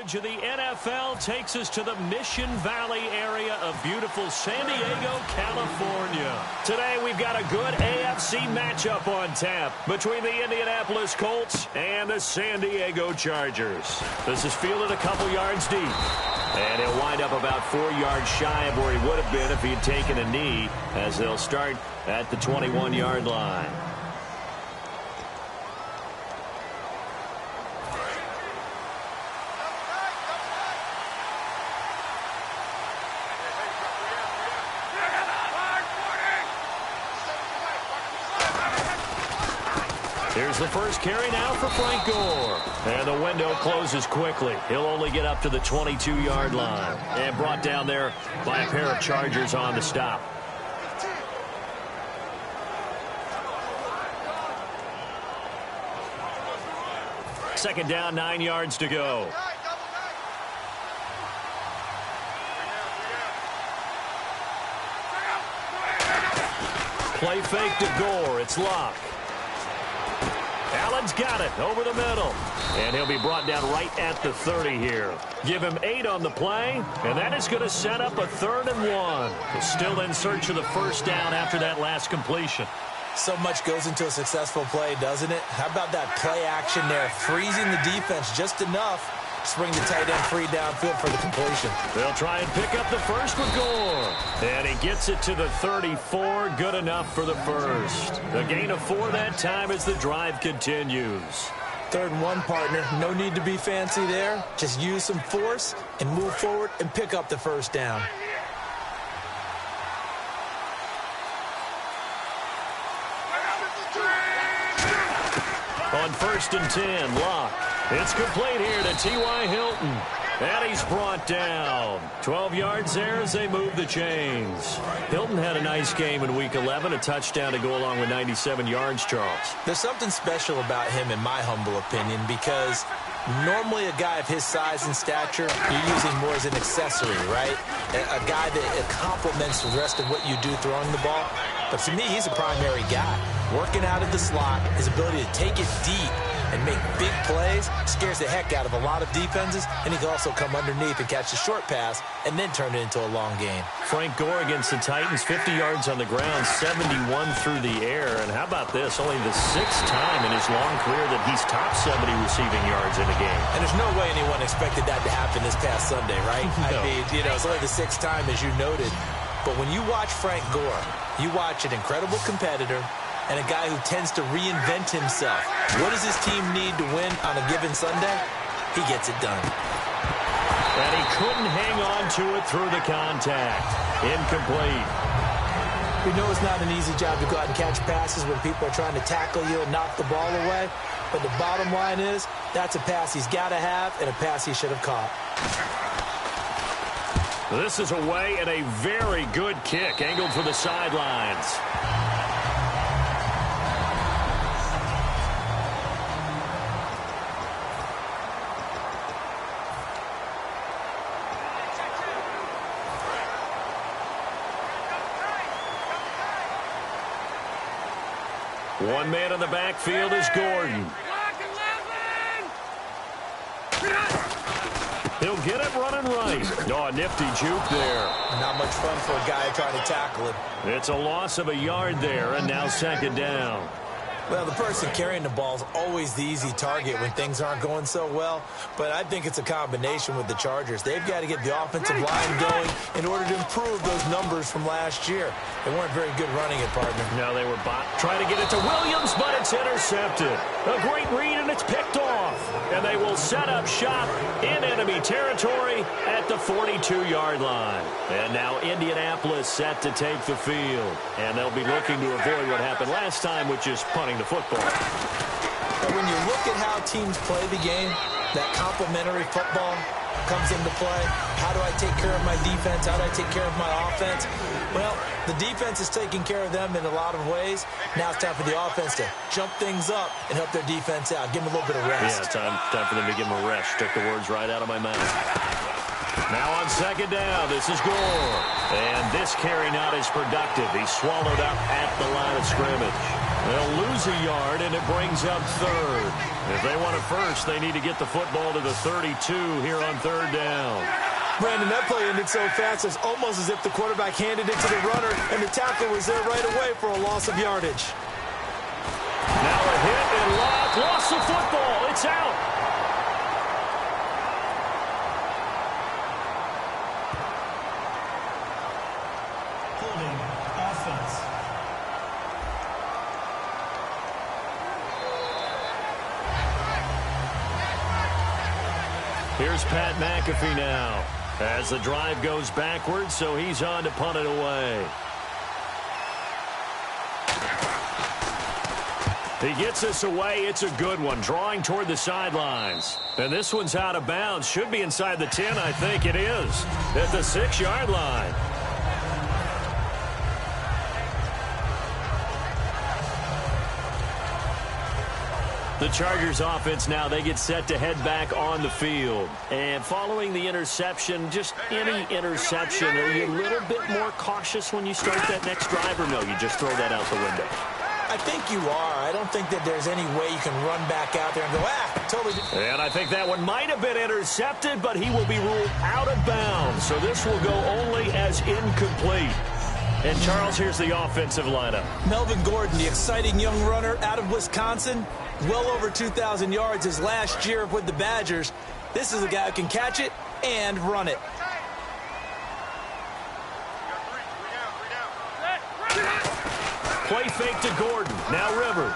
coverage of the NFL takes us to the Mission Valley area of beautiful San Diego, California. Today we've got a good AFC matchup on tap between the Indianapolis Colts and the San Diego Chargers. This is fielded a couple yards deep. And he'll wind up about 4 yards shy of where he would have been if he had taken a knee, as they'll start at the 21-yard line. Here's the first carry now for Frank Gore. And the window closes quickly. He'll only get up to the 22-yard line. And brought down there by a pair of Chargers on the stop. Second down, 9 yards to go. Play fake to Gore. It's Locke. Allen's got it over the middle. And he'll be brought down right at the 30 here. Give him 8 on the play, and that is going to set up a 3rd and 1. He's still in search of the first down after that last completion. So much goes into a successful play, doesn't it? How about that play action there? Freezing the defense just enough to bring the tight end free downfield for the completion. They'll try and pick up the first with Gore. And he gets it to the 34. Good enough for the first. A gain of 4 that time as the drive continues. 3rd and 1, partner. No need to be fancy there. Just use some force and move forward and pick up the first down. On 1st and 10, Locke. It's complete here to T.Y. Hilton. And he's brought down. 12 yards there as they move the chains. Hilton had a nice game in Week 11, a touchdown to go along with 97 yards, Charles. There's something special about him, in my humble opinion, because normally a guy of his size and stature, you're using more as an accessory, right? A guy that complements the rest of what you do throwing the ball. But to me, he's a primary guy. Working out of the slot, his ability to take it deep and make big plays scares the heck out of a lot of defenses, and he can also come underneath and catch a short pass and then turn it into a long gain. Frank Gore against the Titans, 50 yards on the ground, 71 through the air. And how about this? Only the 6th time in his long career that he's top 70 receiving yards in a game. And there's no way anyone expected that to happen this past Sunday, right? No. I mean, it's only the 6th time, as you noted. But when you watch Frank Gore, you watch an incredible competitor and a guy who tends to reinvent himself. What does his team need to win on a given Sunday? He gets it done. And he couldn't hang on to it through the contact. Incomplete. We know it's not an easy job to go out and catch passes when people are trying to tackle you and knock the ball away. But the bottom line is, that's a pass he's got to have and a pass he should have caught. This is away and a very good kick, angled for the sidelines. One man in the backfield is Gordon. He'll get it running right. Oh, a nifty juke there. Not much fun for a guy trying to tackle him. It's a loss of a yard there, and now 2nd down. Well, the person carrying the ball is always the easy target when things aren't going so well. But I think it's a combination with the Chargers. They've got to get the offensive line going in order to improve those numbers from last year. They weren't very good running it, partner. No, they were trying to get it to Williams, but it's intercepted. A great read, and it's picked off. And they will set up shop in enemy territory at the 42-yard line. And now Indianapolis set to take the field. And they'll be looking to avoid what happened last time, which is punting the football. But when you look at how teams play the game, that complementary football comes into play. How do I take care of my defense? How do I take care of my offense? Well, the defense is taking care of them in a lot of ways. Now it's time for the offense to jump things up and help their defense out. Give them a little bit of rest. Yeah, time for them to give them a rest. Took the words right out of my mouth. Now on 2nd down, this is Gore. And this carry not as productive. He's swallowed up at the line of scrimmage. They'll lose a yard, and it brings up third. If they want it first, they need to get the football to the 32 here on third down. Brandon, that play ended so fast, it's almost as if the quarterback handed it to the runner, and the tackle was there right away for a loss of yardage. Now a hit, and Locke lost the football. It's out. Holding offense. Here's Pat McAfee now as the drive goes backwards, so he's on to punt it away. He gets this away. It's a good one, drawing toward the sidelines. And this one's out of bounds. Should be inside the 10, I think it is, at the 6-yard line. The Chargers offense now, they get set to head back on the field. And following the interception, just any interception, are you a little bit more cautious when you start that next drive, or no, you just throw that out the window? I think you are. I don't think that there's any way you can run back out there and go, totally. And I think that one might have been intercepted, but he will be ruled out of bounds. So this will go only as incomplete. And, Charles, here's the offensive lineup. Melvin Gordon, the exciting young runner out of Wisconsin, well over 2,000 yards his last year with the Badgers. This is a guy who can catch it and run it. Play fake to Gordon. Now Rivers.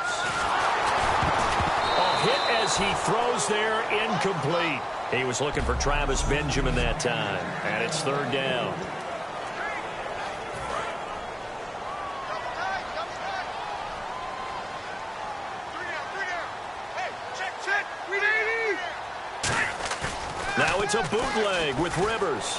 A hit as he throws there, incomplete. He was looking for Travis Benjamin that time. And it's third down. Now it's a bootleg with Rivers.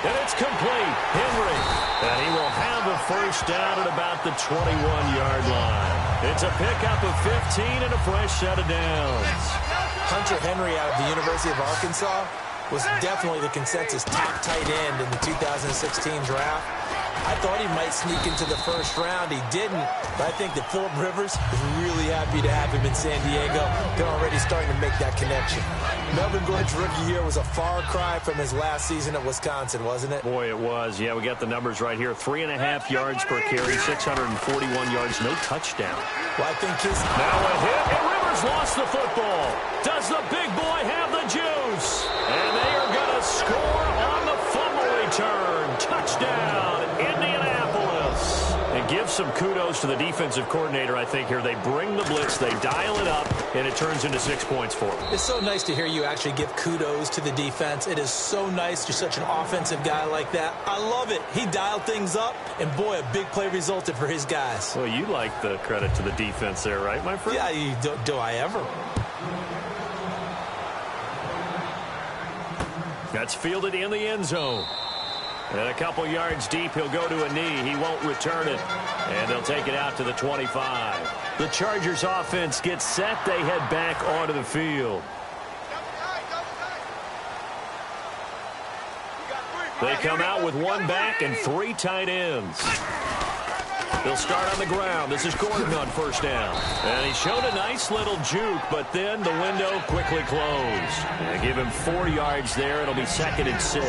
And it's complete. Henry. And he will have a first down at about the 21-yard line. It's a pickup of 15 and a fresh set of downs. Hunter Henry out of the University of Arkansas was definitely the consensus top tight end in the 2016 draft. I thought he might sneak into the first round. He didn't. But I think that Phillip Rivers is really happy to have him in San Diego. They're already starting to make that connection. Melvin Gordon's rookie year was a far cry from his last season at Wisconsin, wasn't it? Boy, it was. Yeah, we got the numbers right here. 3.5 yards per carry, 641 yards, no touchdown. Well, I think his... Now a hit, and Rivers lost the football. Does the big boy have the juice? And they are going to score on the fumble return. Touchdown, Indianapolis. And give some kudos to the defensive coordinator, I think, here. They bring the blitz, they dial it up, and it turns into 6 points for them. It's so nice to hear you actually give kudos to the defense. It is so nice. You're such an offensive guy like that. I love it. He dialed things up, and boy, a big play resulted for his guys. Well, you like the credit to the defense there, right, my friend? Yeah, do I ever? That's fielded in the end zone. And a couple yards deep, he'll go to a knee. He won't return it. And they'll take it out to the 25. The Chargers offense gets set. They head back onto the field. They come out with one back and 3 tight ends. They'll start on the ground. This is Gordon on first down. And he showed a nice little juke, but then the window quickly closed. And give him 4 yards there. It'll be 2nd and 6.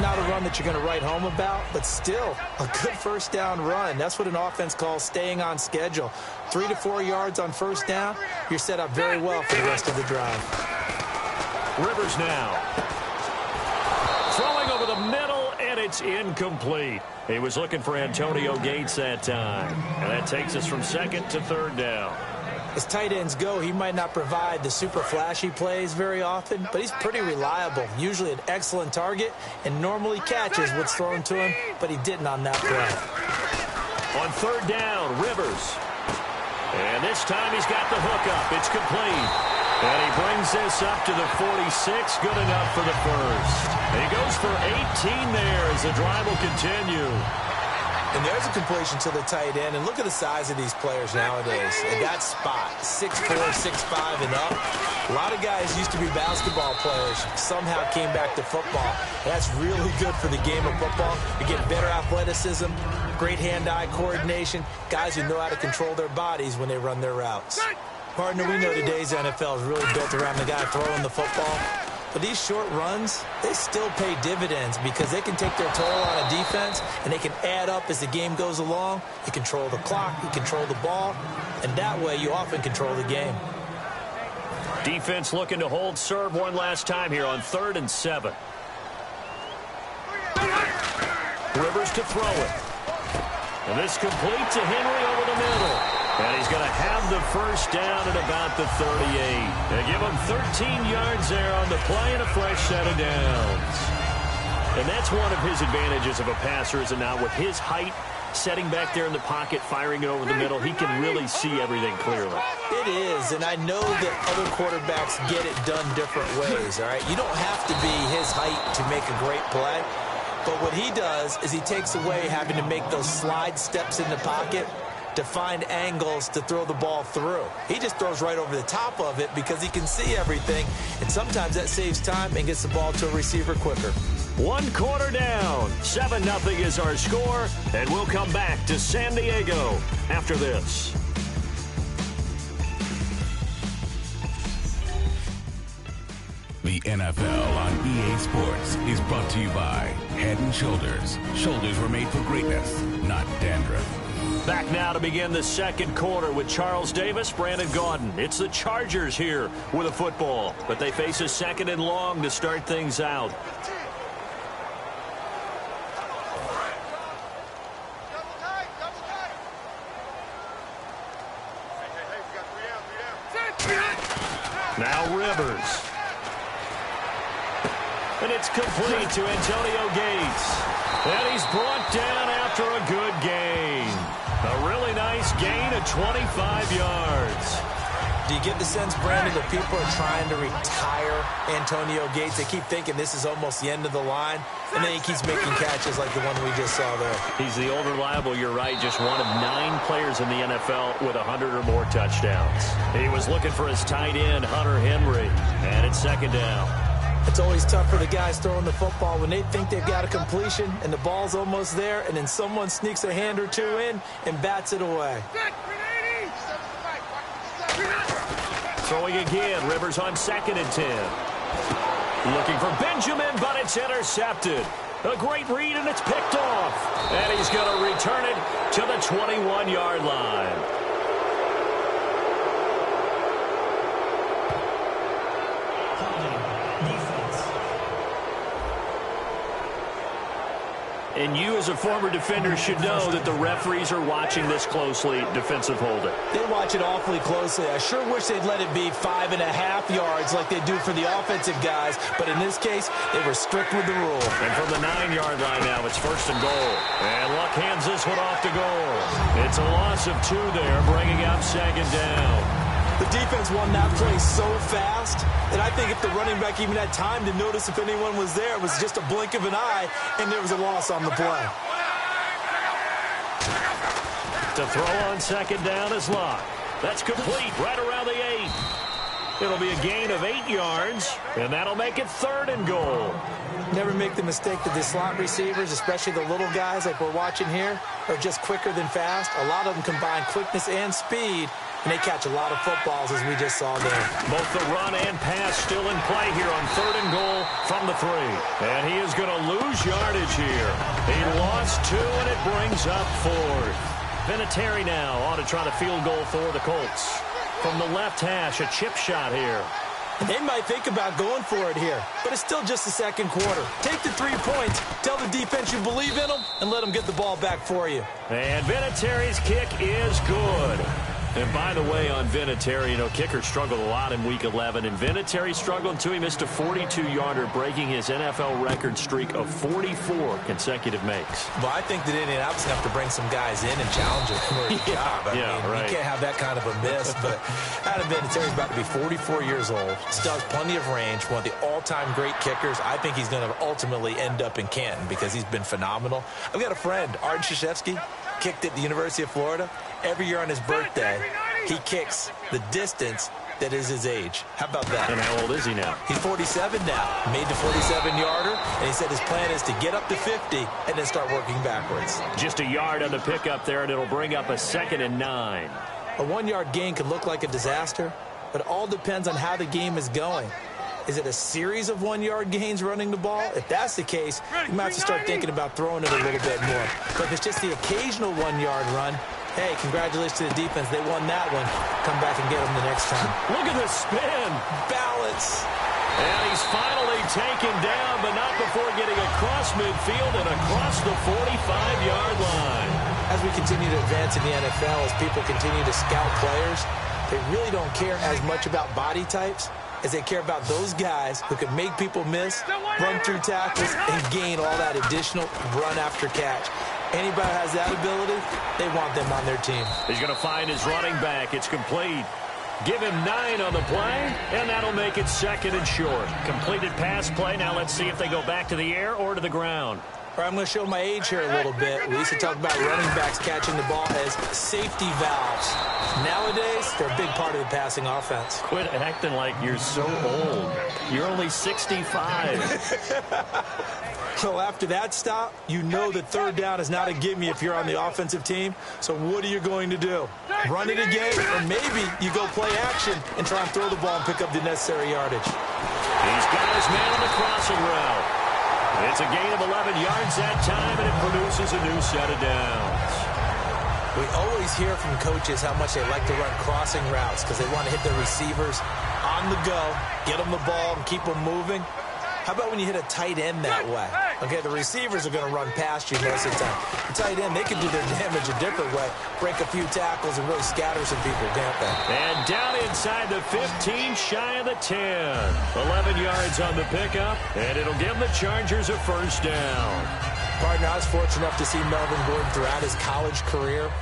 Not a run that you're going to write home about, but still a good first down run. That's what an offense calls staying on schedule. 3 to 4 yards on first down, you're set up very well for the rest of the drive. Rivers now. Throwing over the middle, and it's incomplete. He was looking for Antonio Gates that time. And that takes us from 2nd to 3rd down. As tight ends go, he might not provide the super flashy plays very often, but he's pretty reliable, usually an excellent target, and normally catches what's thrown to him, but he didn't on that play. On 3rd down, Rivers. And this time he's got the hook up. It's complete. And he brings this up to the 46, good enough for the first. And he goes for 18 there as the drive will continue. And there's a completion to the tight end. And look at the size of these players nowadays. At that spot, 6'4", 6'5", and up. A lot of guys used to be basketball players, somehow came back to football. And that's really good for the game of football. You get better athleticism, great hand-eye coordination, guys who know how to control their bodies when they run their routes. Partner, we know today's NFL is really built around the guy throwing the football. But these short runs, they still pay dividends because they can take their toll on a defense and they can add up as the game goes along. You control the clock, you control the ball, and that way you often control the game. Defense looking to hold serve one last time here on 3rd and 7. Rivers to throw it. And this complete to Henry over the middle. And he's going to have the first down at about the 38. They give him 13 yards there on the play and a fresh set of downs. And that's one of his advantages of a passer, is it not? With his height, setting back there in the pocket, firing it over the middle, he can really see everything clearly. It is, and I know that other quarterbacks get it done different ways, all right? You don't have to be his height to make a great play. But what he does is he takes away having to make those slide steps in the pocket to find angles to throw the ball through. He just throws right over the top of it because he can see everything, and sometimes that saves time and gets the ball to a receiver quicker. 1 quarter down. 7-0 is our score, and we'll come back to San Diego after this. The NFL on EA Sports is brought to you by Head & Shoulders. Shoulders were made for greatness, not dandruff. Back now to begin the second quarter with Charles Davis, Brandon Gaudin. It's the Chargers here with a football, but they face a 2nd and long to start things out. Now Rivers. And it's complete to Antonio Gates. And he's brought down after a good gain. A really nice gain of 25 yards. Do you get the sense, Brandon, that people are trying to retire Antonio Gates? They keep thinking this is almost the end of the line, and then he keeps making catches like the one we just saw there. He's the old reliable, you're right, just one of 9 players in the NFL with 100 or more touchdowns. He was looking for his tight end, Hunter Henry, and it's 2nd down. It's always tough for the guys throwing the football when they think they've got a completion and the ball's almost there, and then someone sneaks a hand or two in and bats it away. Throwing again, Rivers on 2nd and 10. Looking for Benjamin, but it's intercepted. A great read, and it's picked off. And he's going to return it to the 21-yard line. And you, as a former defender, should know that the referees are watching this closely, defensive holding. They watch it awfully closely. I sure wish they'd let it be 5.5 yards like they do for the offensive guys. But in this case, they were strict with the rule. And from the 9-yard line now, it's 1st and goal. And Luck hands this one off to goal. It's a loss of 2 there, bringing up 2nd down. The defense won that play so fast that I think if the running back even had time to notice if anyone was there, it was just a blink of an eye, and there was a loss on the play. To throw on 2nd down is Luck. That's complete right around the 8. It'll be a gain of 8 yards, and that'll make it 3rd and goal. Never make the mistake that the slot receivers, especially the little guys like we're watching here, are just quicker than fast. A lot of them combine quickness and speed, and they catch a lot of footballs, as we just saw there. Both the run and pass still in play here on 3rd and goal from the 3. And he is going to lose yardage here. He lost 2, and it brings up 4th. Vinatieri now on to try the field goal for the Colts. From the left hash, a chip shot here. They might think about going for it here, but it's still just the second quarter. Take the 3 points, tell the defense you believe in them, and let them get the ball back for you. And Vinatieri's kick is good. And by the way, on Vinatieri, kicker struggled a lot in Week 11. And Vinatieri struggled, too. He missed a 42-yarder, breaking his NFL record streak of 44 consecutive makes. Well, I think that Indianapolis is going to have to bring some guys in and challenge him for a job. I mean, right. You can't have that kind of a miss. But Adam Vinatieri is about to be 44 years old. Still has plenty of range. One of the all-time great kickers. I think he's going to ultimately end up in Canton because he's been phenomenal. I've got a friend, Art Krzyzewski, kicked at the University of Florida. Every year on his birthday, he kicks the distance that is his age. How about that? And how old is he now? He's 47 now. Made the 47-yarder, and he said his plan is to get up to 50 and then start working backwards. Just a yard on the pickup there, and it'll bring up a 2nd and 9. A 1-yard gain can look like a disaster, but it all depends on how the game is going. Is it a series of 1-yard gains running the ball? If that's the case, you might have to start thinking about throwing it a little bit more. But if it's just the occasional 1-yard run, hey, congratulations to the defense. They won that one. Come back and get them the next time. Look at the spin. Balance. And he's finally taken down, but not before getting across midfield and across the 45-yard line. As we continue to advance in the NFL, as people continue to scout players, they really don't care as much about body types as they care about those guys who can make people miss, run through tackles, and gain all that additional run after catch. Anybody who has that ability, they want them on their team. He's going to find his running back. It's complete. Give him 9 on the play, and that'll make it 2nd and short. Completed pass play. Now let's see if they go back to the air or to the ground. All right, I'm going to show my age here a little bit. We used to talk about running backs catching the ball as safety valves. Nowadays, they're a big part of the passing offense. Quit acting like you're so old. You're only 65. So after that stop, you know that 3rd down is not a gimme if you're on the offensive team. So what are you going to do? Run it again? Or maybe you go play action and try and throw the ball and pick up the necessary yardage. He's got his man on the crossing route. It's a gain of 11 yards that time, and it produces a new set of downs. We always hear from coaches how much they like to run crossing routes because they want to hit their receivers on the go, get them the ball, and keep them moving. How about when you hit a tight end that way? Okay, the receivers are going to run past you most of the time. The tight end, they can do their damage a different way, break a few tackles and really scatter some people, can't they? And down inside the 15, shy of the 10. 11 yards on the pickup, and it'll give the Chargers a 1st down. Partner, I was fortunate enough to see Melvin Gordon throughout his college career.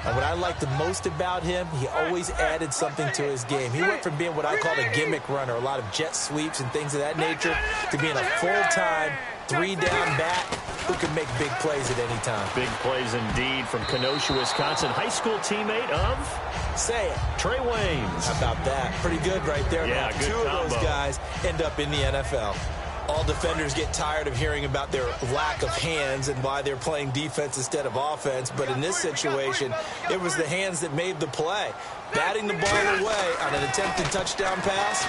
And what I liked the most about him, he always added something to his game. He went from being what I call a gimmick runner, a lot of jet sweeps and things of that nature, to being a full-time, 3-down back who can make big plays at any time. Big plays indeed from Kenosha, Wisconsin. High school teammate of? Say it. Trey Waynes. How about that? Pretty good right there. Yeah, now, good two combo. of those guys end up in the NFL. All defenders get tired of hearing about their lack of hands and why they're playing defense instead of offense. But in this situation, it was the hands that made the play. Batting the ball away on an attempted touchdown pass.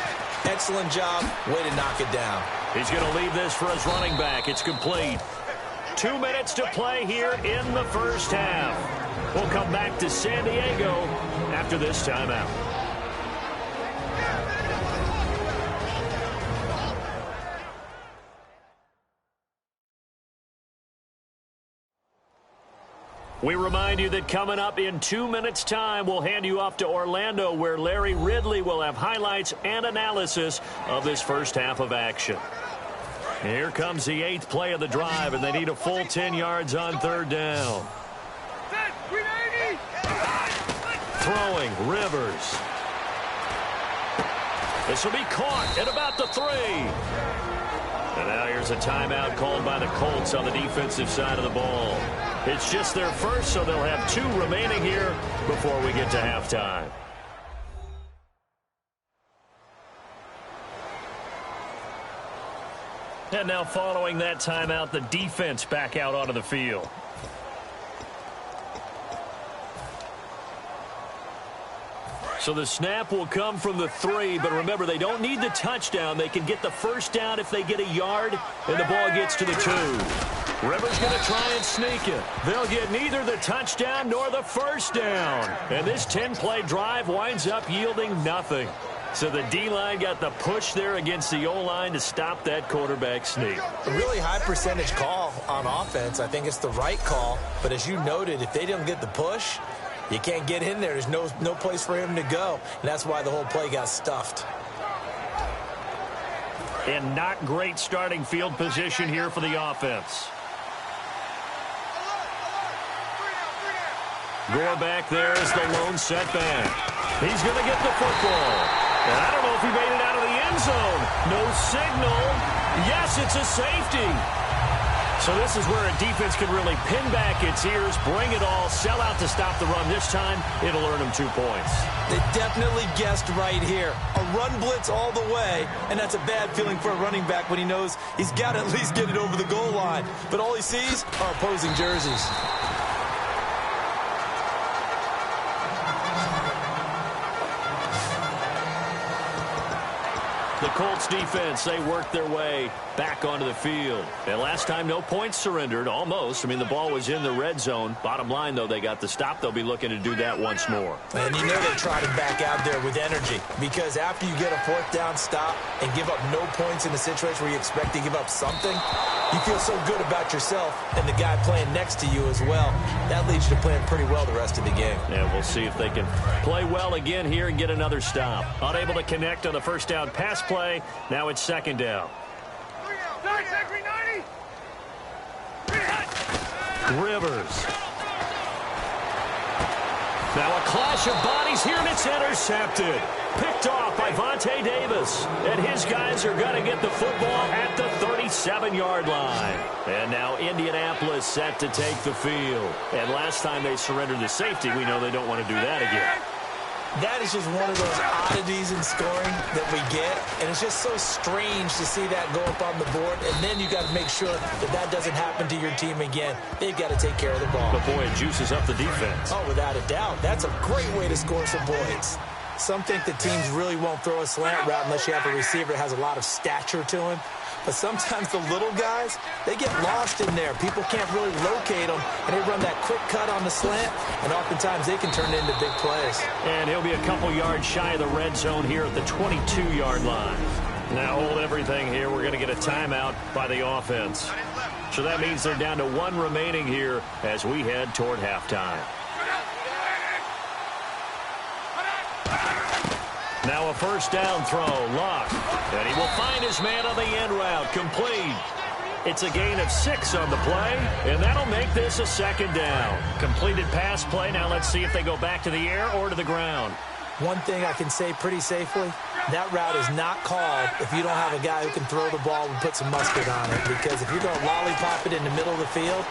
Excellent job. Way to knock it down. He's going to leave this for his running back. It's complete. 2 minutes to play here in the 1st half. We'll come back to San Diego after this timeout. We remind you that coming up in 2 minutes' time, we'll hand you off to Orlando, where Larry Ridley will have highlights and analysis of this 1st half of action. Here comes the 8th play of the drive, and they need a full 10 yards on 3rd down. Throwing, Rivers. This will be caught at about the 3. And now here's a timeout called by the Colts on the defensive side of the ball. It's just their first, so they'll have 2 remaining here before we get to halftime. And now following that timeout, the defense back out onto the field. So the snap will come from the 3, but remember, they don't need the touchdown. They can get the 1st down if they get a yard, and the ball gets to the 2. Rivers going to try and sneak it. They'll get neither the touchdown nor the 1st down. And this 10-play drive winds up yielding nothing. So the D-line got the push there against the O-line to stop that quarterback sneak. A really high percentage call on offense. I think it's the right call. But as you noted, if they didn't get the push, You can't get in there. There's no place for him to go. And that's why the whole play got stuffed. And not great starting field position here for the offense. Gore back there is the lone setback. He's going to get the football. And I don't know if he made it out of the end zone. No signal. Yes, it's a safety. So this is where a defense can really pin back its ears, bring it all, sell out to stop the run. This time, it'll earn them 2 points. They definitely guessed right here. A run blitz all the way, and that's a bad feeling for a running back when he knows he's got to at least get it over the goal line. But all he sees are opposing jerseys. The Colts defense, they worked their way back onto the field. And last time, no points surrendered, almost. I mean, the ball was in the red zone. Bottom line, though, they got the stop. They'll be looking to do that once more. And you know they trotted back out there with energy, because after you get a 4th down stop and give up no points in a situation where you expect to give up something, you feel so good about yourself and the guy playing next to you as well. That leads you to playing pretty well the rest of the game. Yeah, we'll see if they can play well again here and get another stop. Unable to connect on the first down pass play. Now it's 2nd down. Rivers. Now a clash of bodies here, and it's intercepted. Picked off by Vontae Davis. And his guys are going to get the football at the 37-yard line. And now Indianapolis set to take the field. And last time they surrendered the safety, we know they don't want to do that again. That is just one of those oddities in scoring that we get, and it's just so strange to see that go up on the board, and then you got to make sure that that doesn't happen to your team again. They've got to take care of the ball. But boy, it juices up the defense. Oh, without a doubt. That's a great way to score some points. Some think that teams really won't throw a slant route unless you have a receiver that has a lot of stature to him. But sometimes the little guys, they get lost in there. People can't really locate them, and they run that quick cut on the slant, and oftentimes they can turn it into big plays. And he'll be a couple yards shy of the red zone here at the 22-yard line. Now hold everything here. We're going to get a timeout by the offense. So that means they're down to 1 remaining here as we head toward halftime. Now a first down throw, Luck. And he will find his man on the end route, complete. It's a gain of 6 on the play, and that'll make this a 2nd down. Completed pass play. Now let's see if they go back to the air or to the ground. One thing I can say pretty safely, that route is not called if you don't have a guy who can throw the ball and put some mustard on it. Because if you're going to lollipop it in the middle of the field,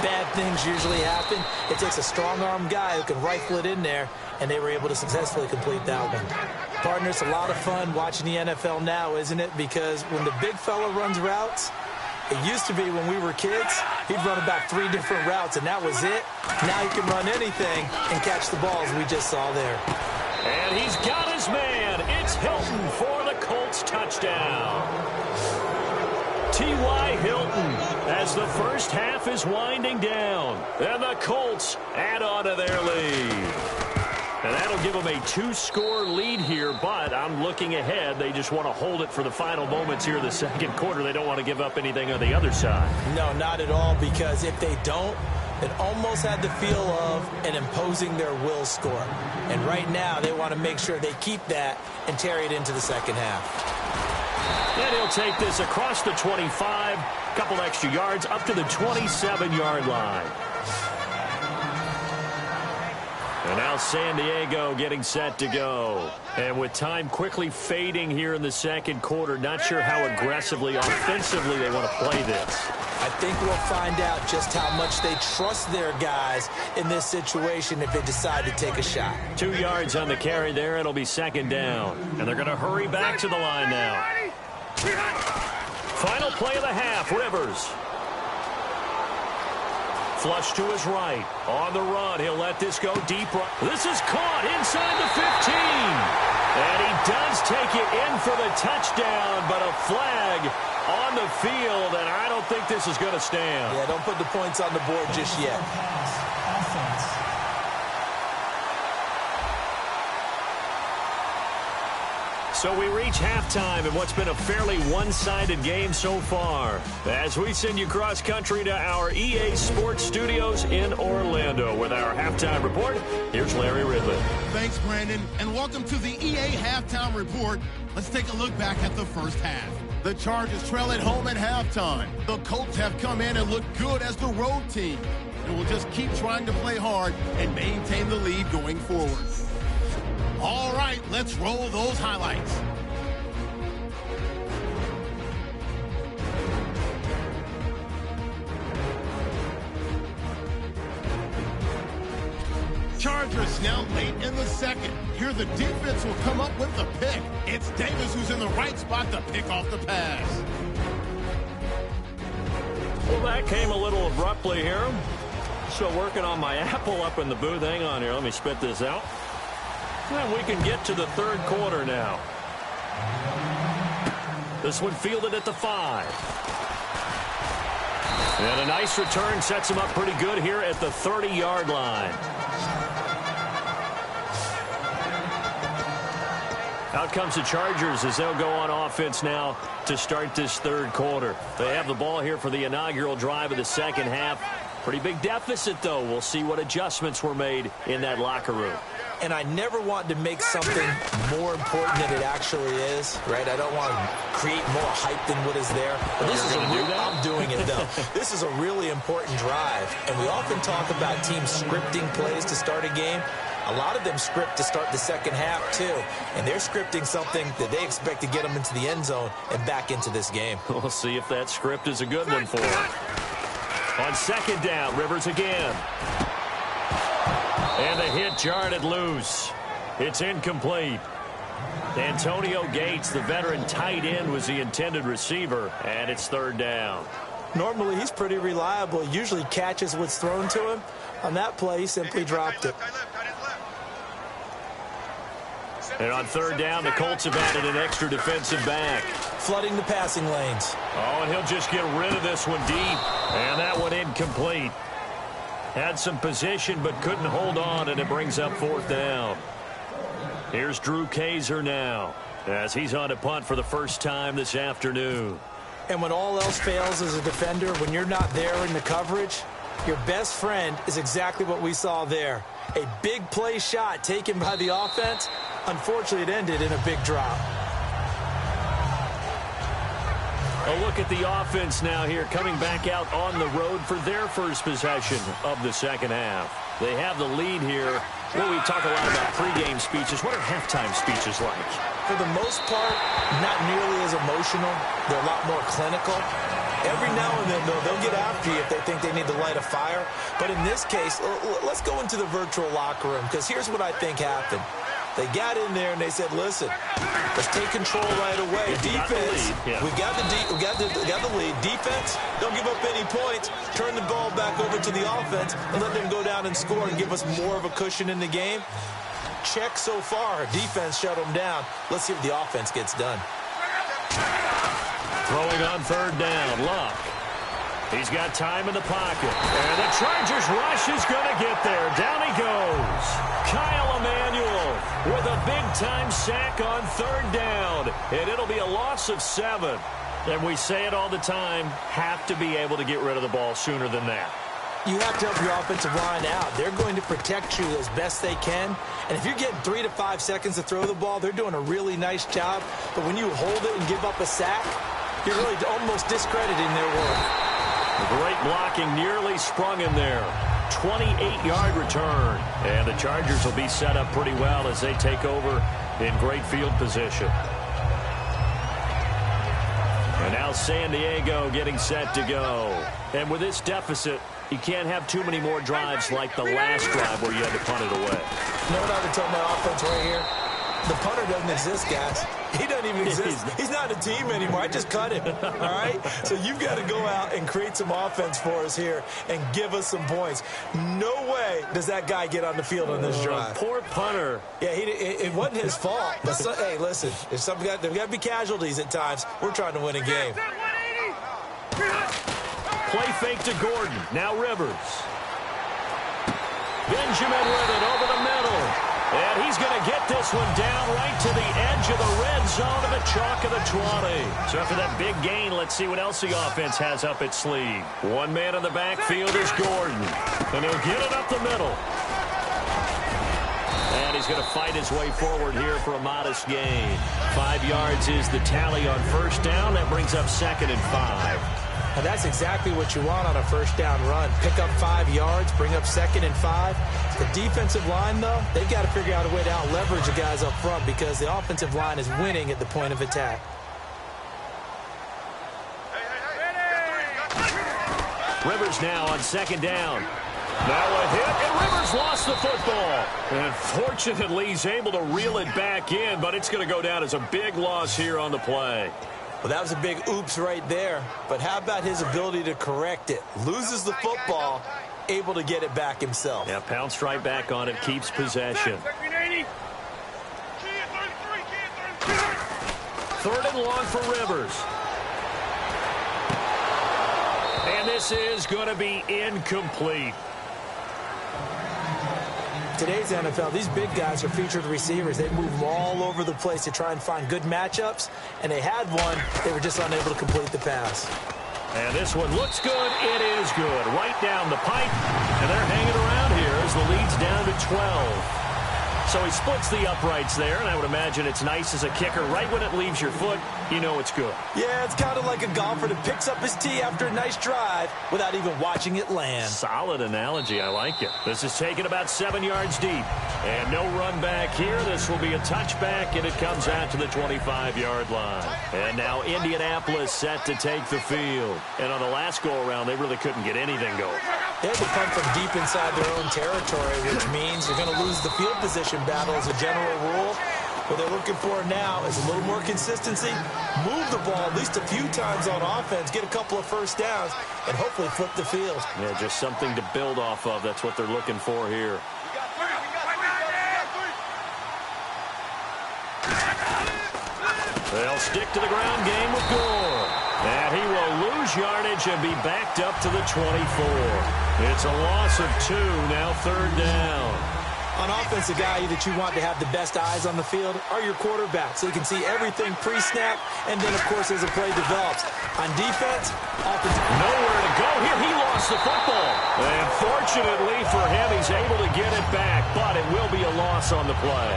bad things usually happen. It takes a strong-arm guy who can rifle it in there, and they were able to successfully complete that one. Partner, it's a lot of fun watching the NFL now, isn't it? Because when the big fella runs routes, it used to be when we were kids, he'd run about 3 different routes, and that was it. Now he can run anything and catch the balls we just saw there. And he's got his man. It's Hilton for the Colts touchdown. T.Y. Hilton as the first half is winding down. And the Colts add on to their lead. And that'll give them a 2-score lead here, but I'm looking ahead. They just want to hold it for the final moments here in the 2nd quarter. They don't want to give up anything on the other side. No, not at all, because if they don't, it almost had the feel of an imposing their will score. And right now, they want to make sure they keep that and carry it into the 2nd half. And he'll take this across the 25, a couple extra yards, up to the 27-yard line. And now San Diego getting set to go. And with time quickly fading here in the 2nd quarter, not sure how aggressively, offensively they want to play this. I think we'll find out just how much they trust their guys in this situation if they decide to take a shot. 2 yards on the carry there. It'll be 2nd down. And they're going to hurry back to the line now. Final play of the half, Rivers. Flush to his right. On the run, he'll let this go deep. This is caught inside the 15. And he does take it in for the touchdown, but a flag on the field, and I don't think this is going to stand. Yeah, don't put the points on the board just yet. So we reach halftime in what's been a fairly one-sided game so far. As we send you cross-country to our EA Sports Studios in Orlando with our halftime report, here's Larry Ridley. Thanks, Brandon, and welcome to the EA Halftime Report. Let's take a look back at the first half. The Chargers trail at home at halftime. The Colts have come in and looked good as the road team, and will just keep trying to play hard and maintain the lead going forward. All right, let's roll those highlights. Chargers now late in the second. Here the defense will come up with the pick. It's Davis who's in the right spot to pick off the pass. Well, that came a little abruptly here. So working on my apple up in the booth. Hang on here. Let me spit this out. And we can get to the third quarter now. This one fielded at the 5. And a nice return sets him up pretty good here at the 30-yard line. Out comes the Chargers as they'll go on offense now to start this third quarter. They have the ball here for the inaugural drive of the second half. Pretty big deficit, though. We'll see what adjustments were made in that locker room. And I never want to make something more important than it actually is, right? I don't want to create more hype than what is there. But this is I'm doing it, though. This is a really important drive. And we often talk about teams scripting plays to start a game. A lot of them script to start the second half, too. And they're scripting something that they expect to get them into the end zone and back into this game. We'll see if that script is a good one for them. On second down, Rivers again. And the hit jarred it loose. It's incomplete. Antonio Gates, the veteran tight end, was the intended receiver, and it's third down. Normally, he's pretty reliable. He usually catches what's thrown to him. On that play, he simply dropped it. And on third down, the Colts have added an extra defensive back. Flooding the passing lanes. Oh, and he'll just get rid of this one deep. And that one incomplete. Had some position but couldn't hold on, and it brings up fourth down. Here's Drew Kaiser now as he's on a punt for the first time this afternoon. And when all else fails as a defender, when you're not there in the coverage, your best friend is exactly what we saw there. A big play shot taken by the offense. Unfortunately, it ended in a big drop. A look at the offense now here, coming back out on the road for their first possession of the second half. They have the lead here. Well, we talk a lot about pregame speeches. What are halftime speeches like? For the most part, not nearly as emotional. They're a lot more clinical. Every now and then, though, they'll get after you if they think they need to light a fire. But in this case, let's go into the virtual locker room, because here's what I think happened. They got in there and they said, listen, let's take control right away. Defense, we got the lead. Defense, don't give up any points. Turn the ball back over to the offense and let them go down and score and give us more of a cushion in the game. Check so far. Defense shut them down. Let's see if the offense gets done. Throwing on third down, Luck. He's got time in the pocket. And the Chargers rush is going to get there. Down he goes. Kyle Emanuel with a big-time sack on third down. And it'll be a loss of 7. And we say it all the time, have to be able to get rid of the ball sooner than that. You have to help your offensive line out. They're going to protect you as best they can. And if you're getting 3 to 5 seconds to throw the ball, they're doing a really nice job. But when you hold it and give up a sack, you're really almost discrediting their work. Great blocking, nearly sprung him there. 28-yard return. And the Chargers will be set up pretty well as they take over in great field position. And now San Diego getting set to go. And with this deficit, you can't have too many more drives like the last drive where you had to punt it away. You know what I would tell my offense right here? The punter doesn't exist, guys. He doesn't even exist. He's not a team anymore. I just cut him, all right? So you've got to go out and create some offense for us here and give us some points. No way does that guy get on the field on this drive. Poor punter. Yeah, it wasn't his fault. But hey, listen, there's got to be casualties at times. We're trying to win a game. Play fake to Gordon. Now Rivers. Benjamin with it over the middle. And he's going to get this one down right to the edge of the red zone of the chalk of the 20. So after that big gain, let's see what else the offense has up its sleeve. One man in the backfield is Gordon. And he'll get it up the middle. And he's going to fight his way forward here for a modest gain. 5 yards is the tally on first down. That brings up 2nd and 5. And that's exactly what you want on a first down run. Pick up 5 yards, bring up 2nd and 5. The defensive line, though, they've got to figure out a way to out-leverage the guys up front because the offensive line is winning at the point of attack. Rivers now on 2nd down. Now a hit, and Rivers lost the football. And fortunately, he's able to reel it back in, but it's going to go down as a big loss here on the play. Well, that was a big oops right there. But how about his ability to correct it? Loses the football, able to get it back himself. Yeah, pounced right back on it, keeps possession. 3rd and long for Rivers. And this is going to be incomplete. Today's NFL, these big guys are featured receivers. They move all over the place to try and find good matchups, and they had one. They were just unable to complete the pass. And this one looks good. It is good. Right down the pipe, and they're hanging around here as the lead's down to 12. So he splits the uprights there, and I would imagine it's nice as a kicker. Right when it leaves your foot, you know it's good. Yeah, it's kind of like a golfer that picks up his tee after a nice drive without even watching it land. Solid analogy. I like it. This is taken about 7 yards deep. And no run back here. This will be a touchback, and it comes out to the 25-yard line. And now Indianapolis set to take the field. And on the last go-around, they really couldn't get anything going. They had to punt from deep inside their own territory, which means you're going to lose the field position battle as a general rule. What they're looking for now is a little more consistency, move the ball at least a few times on offense, get a couple of first downs, and hopefully flip the field. Yeah, just something to build off of. That's what they're looking for here. They'll stick to the ground game with Gore. And he will lose yardage and be backed up to the 24. It's a loss of 2, now 3rd down. On offense, the guy that you want to have the best eyes on the field are your quarterbacks, so you can see everything pre-snap, and then, of course, as the play develops. On defense, offense. Nowhere to go here. He lost the football. And fortunately for him, he's able to get it back, but it will be a loss on the play.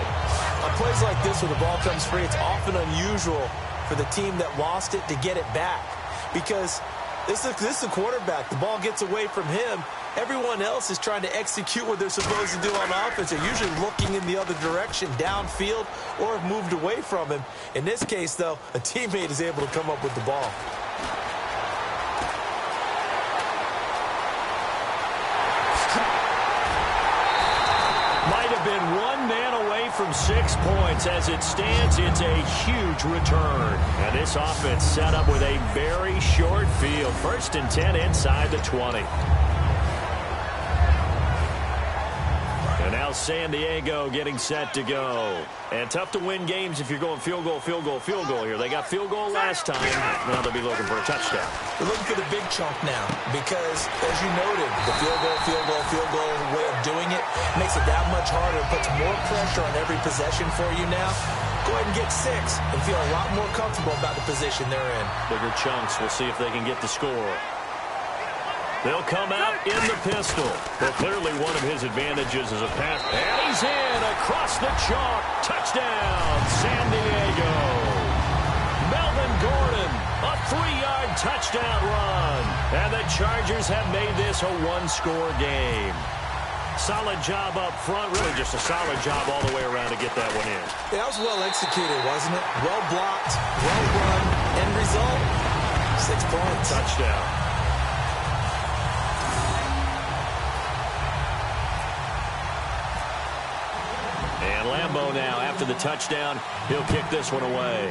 On plays like this where the ball comes free, it's often unusual for the team that lost it to get it back because this is the quarterback. The ball gets away from him. Everyone else is trying to execute what they're supposed to do on offense. They're usually looking in the other direction, downfield, or have moved away from him. In this case, though, a teammate is able to come up with the ball. Might have been one man away from 6 points. As it stands, it's a huge return. And this offense set up with a very short field. 1st and 10 inside the 20. And now San Diego getting set to go. And tough to win games if you're going field goal, field goal, field goal here. They got field goal last time. Now they'll be looking for a touchdown. They're looking for the big chunk now because, as you noted, the field goal way of doing it makes it that much harder. It puts more pressure on every possession for you now. Go ahead and get 6 and feel a lot more comfortable about the position they're in. Bigger chunks. We'll see if they can get the score. They'll come out in the pistol. Well, clearly one of his advantages is a pass. And he's in across the chalk. Touchdown, San Diego. Melvin Gordon, a 3-yard touchdown run. And the Chargers have made this a 1-score game. Solid job up front. Really just a solid job all the way around to get that one in. That was well executed, wasn't it? Well blocked, well run. End result, 6 points. Touchdown. And Lambeau now, after the touchdown, he'll kick this one away.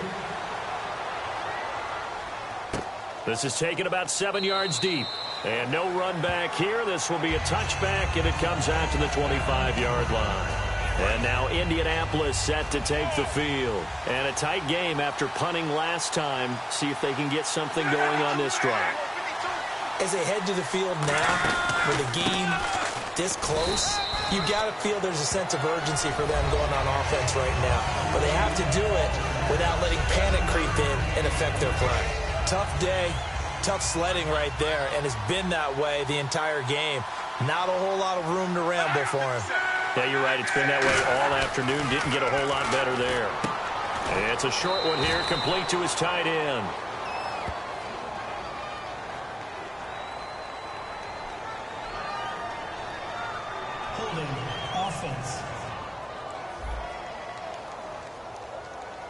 This is taken about 7 yards deep. And no run back here. This will be a touchback, and it comes out to the 25-yard line. And now Indianapolis set to take the field. And a tight game after punting last time. See if they can get something going on this drive. As they head to the field now, with the game this close, You got to feel there's a sense of urgency for them going on offense right now. But they have to do it without letting panic creep in and affect their play. Tough day, tough sledding right there, and it's been that way the entire game. Not a whole lot of room to ramble for him. Yeah, you're right. It's been that way all afternoon. Didn't get a whole lot better there. It's a short one here, complete to his tight end. Holding offense.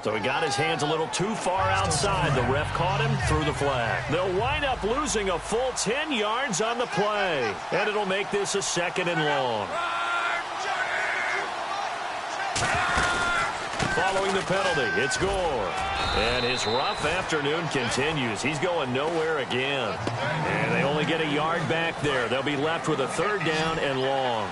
So he got his hands a little too far outside. The ref caught him, threw the flag. They'll wind up losing a full 10 yards on the play. And it'll make this a 2nd and long. Following the penalty, it's Gore. And his rough afternoon continues. He's going nowhere again. And they only get a yard back there. They'll be left with a 3rd down and long.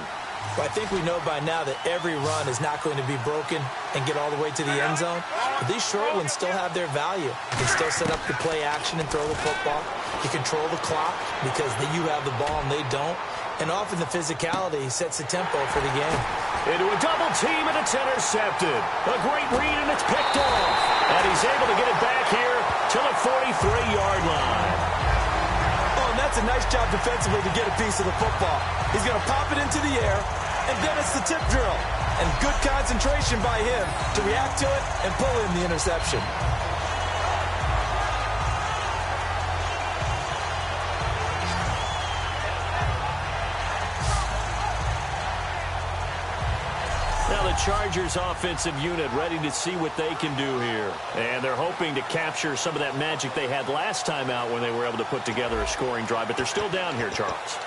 Well, I think we know by now that every run is not going to be broken and get all the way to the end zone. But these short ones still have their value. You can still set up the play action and throw the football. You control the clock because you have the ball and they don't. And often the physicality sets the tempo for the game. Into a double team, and it's intercepted. A great read, and it's picked off. And he's able to get it back here to the 43-yard line. Oh, and that's a nice job defensively to get a piece of the football. He's going to pop it into the air, and then it's the tip drill. And good concentration by him to react to it and pull in the interception. Now the Chargers offensive unit ready to see what they can do here. And they're hoping to capture some of that magic they had last time out when they were able to put together a scoring drive. But they're still down here, Charles.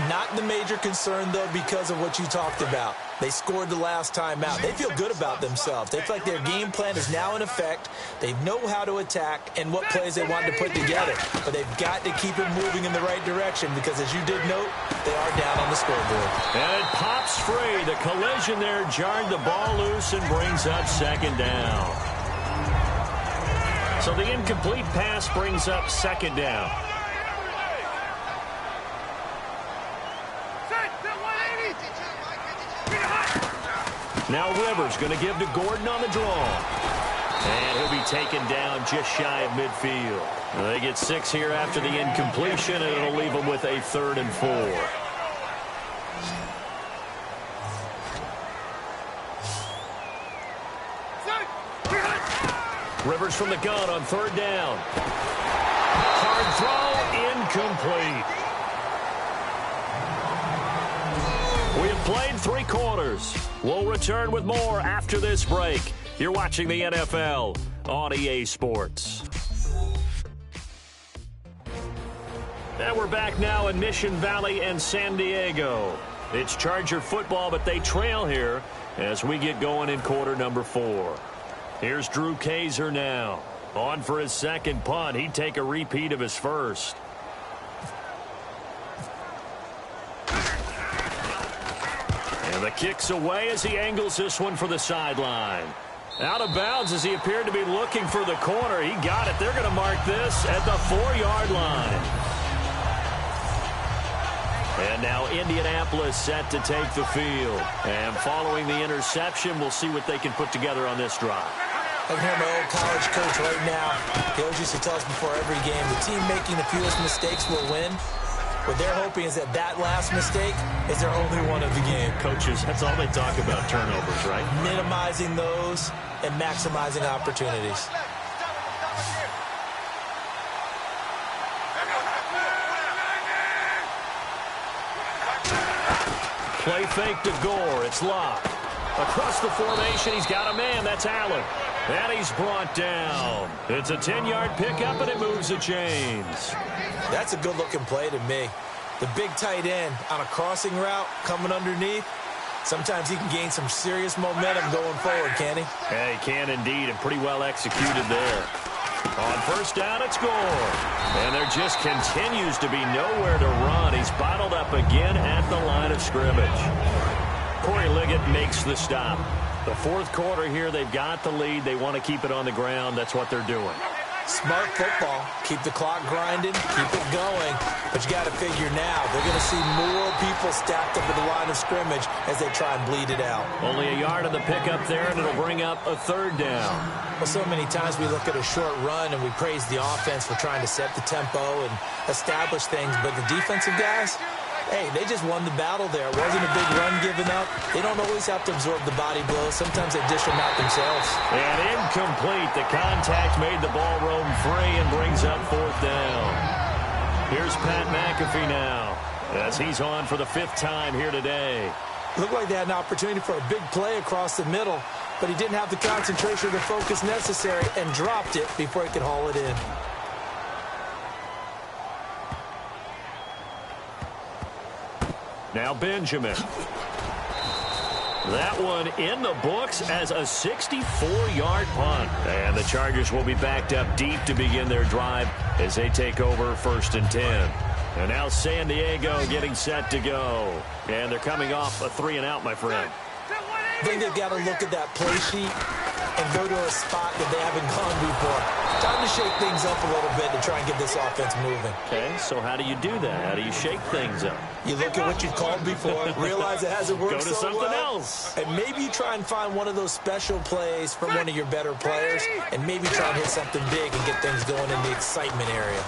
Not the major concern, though, because of what you talked about. They scored the last time out. They feel good about themselves. They feel like their game plan is now in effect. They know how to attack and what plays they want to put together. But they've got to keep it moving in the right direction because, as you did note, they are down on the scoreboard. And it pops free. The collision there jarred the ball loose and brings up 2nd down. So the incomplete pass brings up 2nd down. Now Rivers going to give to Gordon on the draw. And he'll be taken down just shy of midfield. They get 6 here after the incompletion, and it'll leave them with a 3rd and 4. Rivers from the gun on 3rd down. Hard throw, incomplete. We have played 3 quarters. We'll return with more after this break. You're watching the NFL on EA Sports. And we're back now in Mission Valley and San Diego. It's Charger football, but they trail here as we get going in quarter number 4. Here's Drew Kaiser now. On for his 2nd punt. He'd take a repeat of his first. And the kick's away as he angles this one for the sideline. Out of bounds as he appeared to be looking for the corner. He got it. They're going to mark this at the 4-yard line. And now Indianapolis set to take the field. And following the interception, we'll see what they can put together on this drive. I can hear my old college coach right now. He always used to tell us before every game, the team making the fewest mistakes will win. What they're hoping is that last mistake is their only one of the game. Coaches, that's all they talk about, turnovers, right? Minimizing those and maximizing opportunities. Play fake to Gore. It's locked. Across the formation, he's got a man. That's Allen. And he's brought down. It's a 10-yard pickup, and it moves the chains. That's a good-looking play to me. The big tight end on a crossing route coming underneath. Sometimes he can gain some serious momentum going forward, can he? Yeah, he can indeed, and pretty well executed there. On 1st down, it's Gore. And there just continues to be nowhere to run. He's bottled up again at the line of scrimmage. Corey Liggett makes the stop. The 4th quarter here, they've got the lead. They want to keep it on the ground. That's what they're doing. Smart football. Keep the clock grinding, keep it going. But you got to figure now, they're going to see more people stacked up at the line of scrimmage as they try and bleed it out. Only a yard on the pickup there, and it'll bring up a third down. Well, so many times we look at a short run and we praise the offense for trying to set the tempo and establish things, but the defensive guys, hey, they just won the battle there. It wasn't a big run given up. They don't always have to absorb the body blows. Sometimes they dish them out themselves. And incomplete. The contact made the ball roam free and brings up fourth down. Here's Pat McAfee now as he's on for the 5th time here today. Looked like they had an opportunity for a big play across the middle, but he didn't have the concentration or the focus necessary and dropped it before he could haul it in. Now Benjamin. That one in the books as a 64-yard punt. And the Chargers will be backed up deep to begin their drive as they take over 1st and 10. And now San Diego getting set to go. And they're coming off a 3-and-out, my friend. I think they've got to look at that play sheet and go to a spot that they haven't gone before. Time to shake things up a little bit to try and get this offense moving. Okay, so how do you do that? How do you shake things up? You look at what you've called before, realize it hasn't worked so well. Go to something else. And maybe you try and find one of those special plays from one of your better players, and maybe try and hit something big and get things going in the excitement area.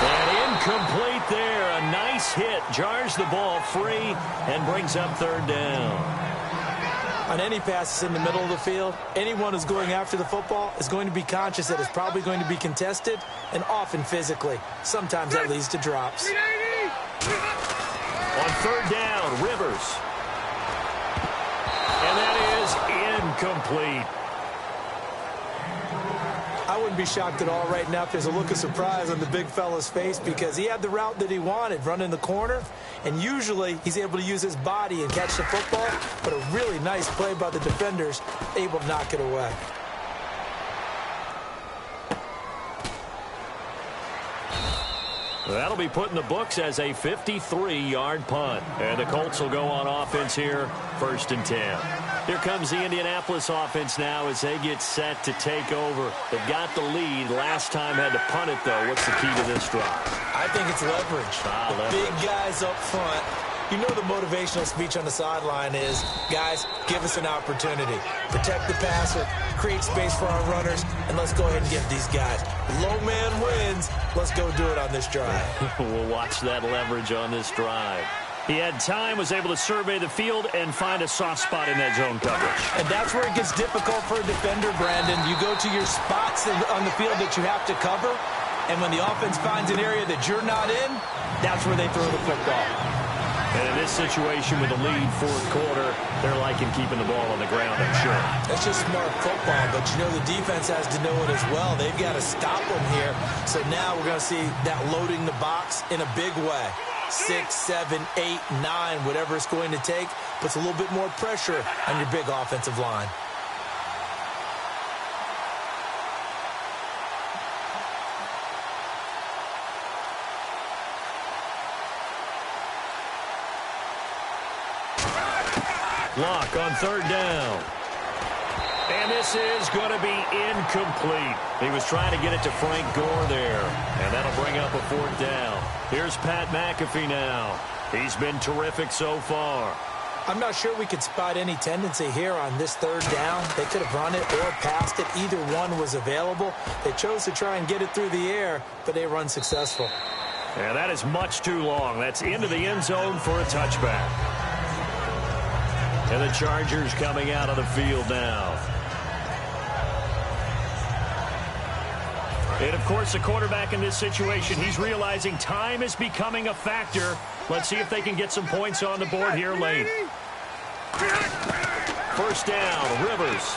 And incomplete there. A nice hit. Jars the ball free and brings up 3rd down. On any passes in the middle of the field, anyone who's going after the football is going to be conscious that it's probably going to be contested and often physically. Sometimes that leads to drops. On 3rd down, Rivers. And that is incomplete. I wouldn't be shocked at all right now if there's a look of surprise on the big fella's face because he had the route that he wanted, running the corner, and usually he's able to use his body and catch the football, but a really nice play by the defenders, able to knock it away. That'll be put in the books as a 53-yard punt. And the Colts will go on offense here, 1st and 10. Here comes the Indianapolis offense now as they get set to take over. They've got the lead. Last time had to punt it, though. What's the key to this drive? I think it's leverage. The big guys up front. You know the motivational speech on the sideline is, guys, give us an opportunity. Protect the passer, create space for our runners, and let's go ahead and give these guys. Low man wins. Let's go do it on this drive. We'll watch that leverage on this drive. He had time, was able to survey the field and find a soft spot in that zone coverage. And that's where it gets difficult for a defender, Brandon. You go to your spots on the field that you have to cover, and when the offense finds an area that you're not in, that's where they throw the football. And in this situation with the lead 4th quarter, they're liking keeping the ball on the ground, I'm sure. That's just smart football, but you know the defense has to know it as well. They've got to stop them here. So now we're going to see that loading the box in a big way. 6, 7, 8, 9, whatever it's going to take, puts a little bit more pressure on your big offensive line. Lock on 3rd down. And this is going to be incomplete. He was trying to get it to Frank Gore there. And that'll bring up a 4th down. Here's Pat McAfee now. He's been terrific so far. I'm not sure we could spot any tendency here on this 3rd down. They could have run it or passed it. Either one was available. They chose to try and get it through the air, but they were unsuccessful. And that is much too long. That's into the end zone for a touchback. And the Chargers coming out of the field now. And, of course, the quarterback in this situation, he's realizing time is becoming a factor. Let's see if they can get some points on the board here late. 1st down, Rivers.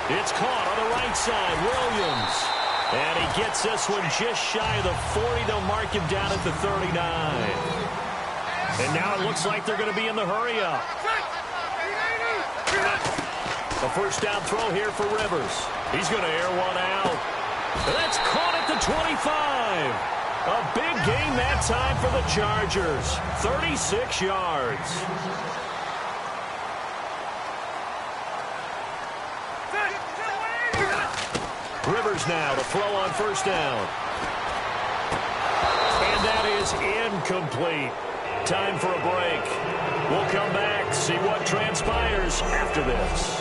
It's caught on the right side, Williams. And he gets this one just shy of the 40. They'll mark him down at the 39. And now it looks like they're going to be in the hurry-up. A 1st down throw here for Rivers. He's going to air one out. And that's caught at the 25. A big gain that time for the Chargers. 36 yards. Rodgers now to throw on first down. And that is incomplete. Time for a break. We'll come back, see what transpires after this.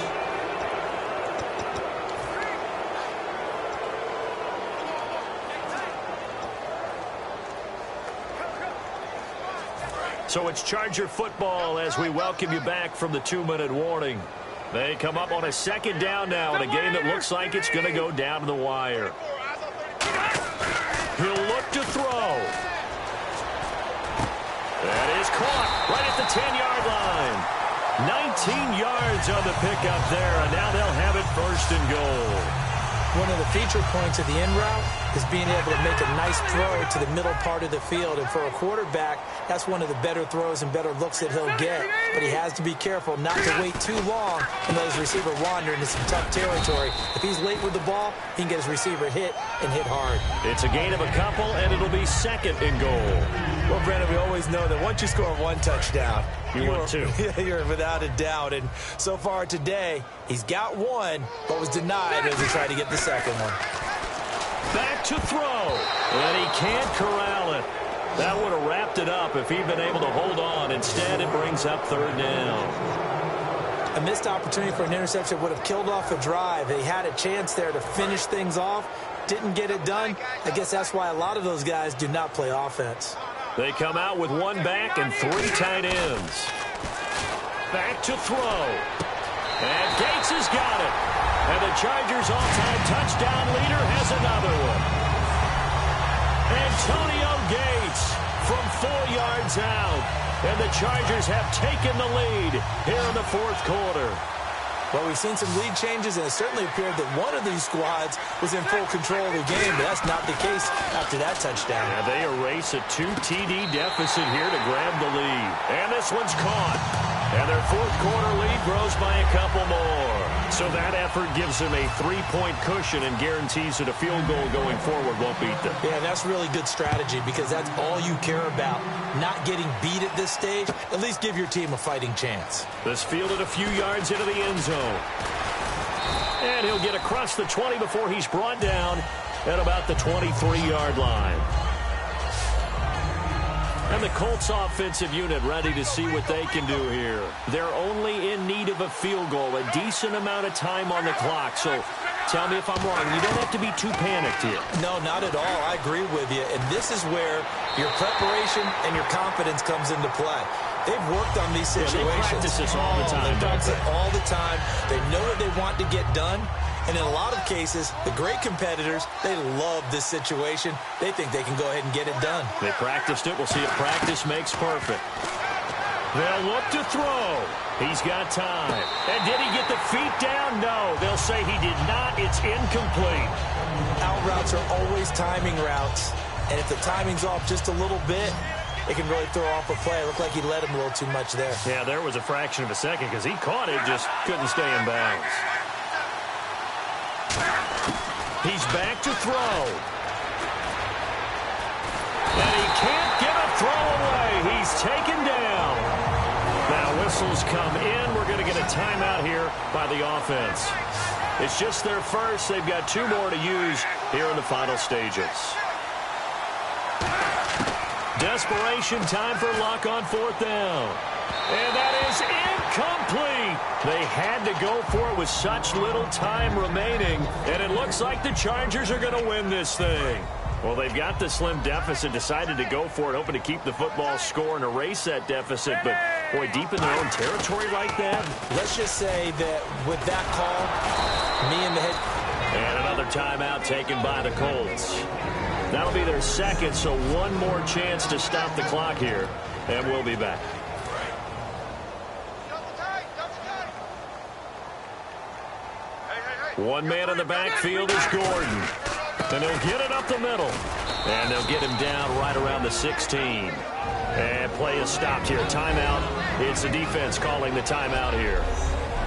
So it's Charger football as we welcome you back from the 2-minute warning. They come up on a second down now in a game that looks like it's going to go down to the wire. He'll look to throw. That is caught right at the 10-yard line. 19 yards on the pickup there, and now they'll have it first and goal. One of the feature points of the in route is being able to make a nice throw to the middle part of the field. And for a quarterback, that's one of the better throws and better looks that he'll get. But he has to be careful not to wait too long and let his receiver wander into some tough territory. If he's late with the ball, he can get his receiver hit and hit hard. It's a gain of a couple, and it'll be second and goal. Well, Brandon, we always know that once you score one touchdown, you're two. You're without a doubt. And so far today, he's got one, but was denied as he tried to get the second one. Back to throw, and he can't corral it. That would have wrapped it up if he'd been able to hold on. Instead, it brings up third down. A missed opportunity for an interception would have killed off a drive. They had a chance there to finish things off, didn't get it done. I guess that's why a lot of those guys do not play offense. They come out with one back and three tight ends. Back to throw. And Gates has got it. And the Chargers' all-time touchdown leader has another one. Antonio Gates from 4 yards out. And the Chargers have taken the lead here in the fourth quarter. Well, we've seen some lead changes, and it certainly appeared that one of these squads was in full control of the game, but that's not the case after that touchdown. Yeah, they erase a 2 TD deficit here to grab the lead. And this one's caught. And their fourth quarter lead grows by a couple more. So that effort gives them a 3-point cushion and guarantees that a field goal going forward won't beat them. Yeah, that's really good strategy because that's all you care about. Not getting beat at this stage. At least give your team a fighting chance. This fielded a few yards into the end zone. And he'll get across the 20 before he's brought down at about the 23-yard line. And the Colts offensive unit ready to see what they can do here. They're only in need of a field goal, a decent amount of time on the clock. So tell me if I'm wrong. You don't have to be too panicked here. No, not at all. I agree with you. And this is where your preparation and your confidence comes into play. They've worked on these situations. Yeah, they practice this all the time. They practice it all the time. They know what they want to get done. And in a lot of cases, the great competitors, they love this situation. They think they can go ahead and get it done. They practiced it. We'll see if practice makes perfect. They'll look to throw. He's got time. And did he get the feet down? No. They'll say he did not. It's incomplete. Out routes are always timing routes. And if the timing's off just a little bit, it can really throw off a play. It looked like he led him a little too much there. Yeah, there was a fraction of a second because he caught it, just couldn't stay in bounds. He's back to throw. And he can't get a throw away. He's taken down. Now whistles come in. We're going to get a timeout here by the offense. It's just their first. They've got 2 more to use here in the final stages. Desperation time for Luck on 4th down. And that is incomplete. They had to go for it with such little time remaining. And it looks like the Chargers are going to win this thing. Well, they've got the slim deficit, decided to go for it, hoping to keep the football score and erase that deficit. But, boy, deep in their own territory like that. Let's just say that with that call, me and the head... And another timeout taken by the Colts. That'll be their second, so one more chance to stop the clock here. And we'll be back. One man in the backfield is Gordon. And he'll get it up the middle. And they'll get him down right around the 16. And play is stopped here. Timeout. It's the defense calling the timeout here.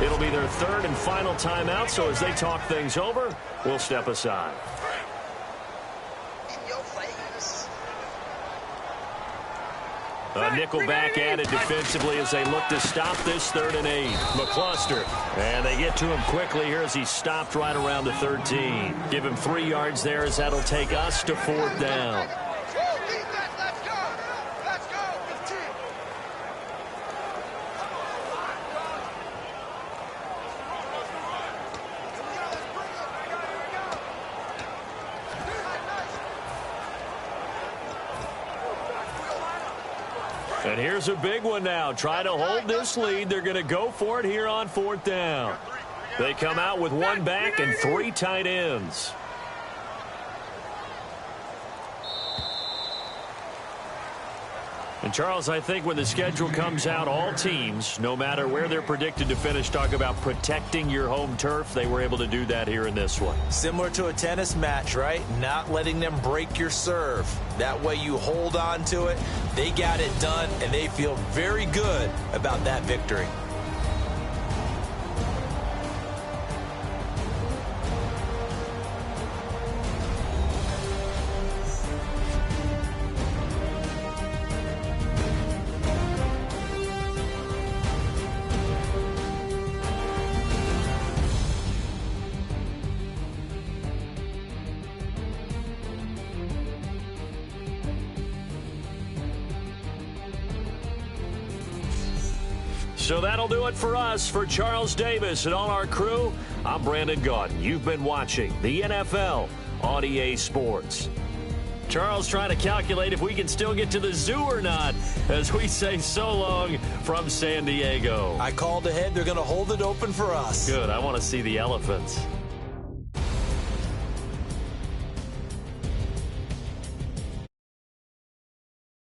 It'll be their third and final timeout, so as they talk things over, we'll step aside. A nickel back added defensively as they look to stop this 3rd and 8. McCluster. And they get to him quickly here as he stopped right around the 13. Give him 3 yards there as that'll take us to 4th down. And here's a big one now. Try to hold this lead. They're going to go for it here on 4th down. They come out with 1 back and 3 tight ends. And, Charles, I think when the schedule comes out, all teams, no matter where they're predicted to finish, talk about protecting your home turf. They were able to do that here in this one. Similar to a tennis match, right? Not letting them break your serve. That way you hold on to it. They got it done, and they feel very good about that victory. So that'll do it for us. For Charles Davis and all our crew, I'm Brandon Gaudin. You've been watching the NFL on EA Sports. Charles trying to calculate if we can still get to the zoo or not as we say so long from San Diego. I called ahead. They're going to hold it open for us. Good. I want to see the elephants.